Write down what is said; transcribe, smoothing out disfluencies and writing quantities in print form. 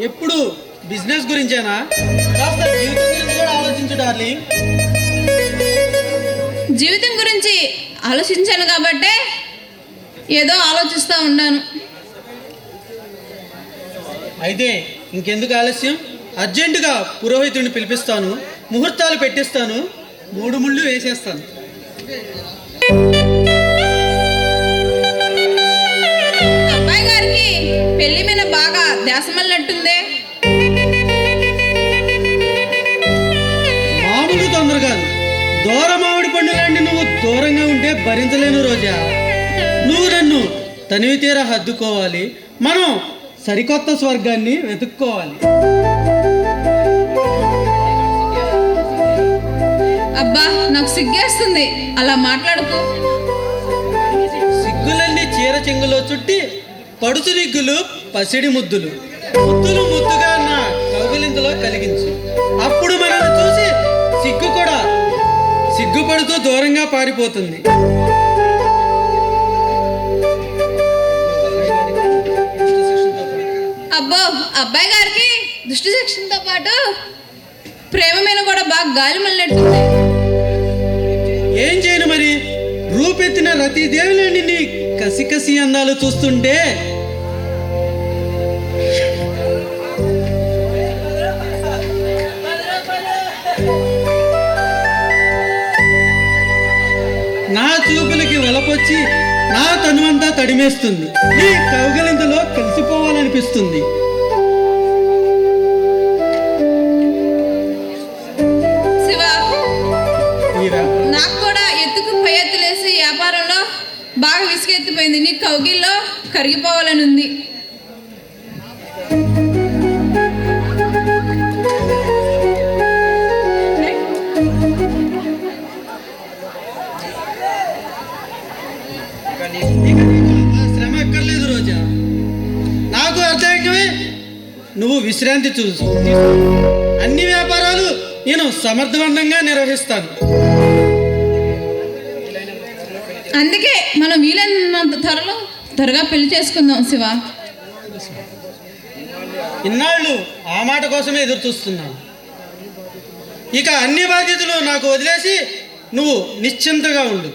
ఎప్పుడు బిజినెస్ గురించేనా? కాస్త జీవితం గురించి కూడా ఆలోచించు డార్లింగ్. జీవితం గురించి ఆలోచించాను కాబట్టే ఏదో ఆలోచిస్తూ ఉన్నాను. అయితే ఇంకెందుకు ఆలస్యం? అర్జెంటుగా పురోహితుడిని పిలిపిస్తాను, ముహూర్తాలు పెట్టిస్తాను, 3 ముళ్ళు వేసేస్తాను. అబ్బాయి గారికి పెళ్లి మీద బాగా ధ్యాస మళ్ళినట్టుందే. మామూలు తొందర కాదు, దూర మామిడి పండు లాంటి నువ్వు దూరంగా ఉంటే భరించలేను రోజా. నువ్వు నన్ను తనివి తీరా హద్దుకోవాలి, మనం సరికొత్త స్వర్గాన్ని వెతుక్కోవాలి. అబ్బా నాకు సిగ్గేస్తుంది, అలా మాట్లాడుకో. సిగ్గులన్నీ చీర చెంగులో చుట్టి పడుచు నిగ్గులు పసిడి ముద్దులు, ముద్దులు ముద్దుగా నా కౌగిలింతలో కలిగించు. అప్పుడు మనల్ని చూసి సిగ్గు కూడా సిగ్గుపడుతూ దూరంగా పారిపోతుంది. అబ్బో అబ్బాయి గారికి దుష్టి శిక్షణతో పాటు ప్రేమ మీద కూడా బాగా గాలి మళ్ళినట్టుంది. ఏం చేయను మరి, రూపెత్తిన రతీదేవిలోని నీ కసి కసి అందాలు చూస్తుంటే నా చూపులకి వలపొచ్చి నా తనువంతా తడిమేస్తుంది. నీ కౌగలింతలో కలిసిపోవాలనిపిస్తుంది. శివ, నాకు కూడా ఎత్తుకు పై ఎత్తులేసి వ్యాపారంలో బాగా విసుగెత్తిపోయింది. నీ కౌగిల్లో కరిగిపోవాలని ఉంది. శ్రమ అక్కర్లేదు రోజా, నాకు అర్థమైనవే. నువ్వు విశ్రాంతి చూసు. అన్ని వ్యాపారాలు నేను సమర్థవంతంగా నిర్వహిస్తాను. అందుకే మనం వీలైనంత త్వరగా పెళ్లి చేసుకుందాం శివ. ఇన్నాళ్ళు ఆ మాట కోసమే ఎదురు చూస్తున్నాను. ఇక అన్ని బాధ్యతలు నాకు వదిలేసి నువ్వు నిశ్చింతగా ఉండు.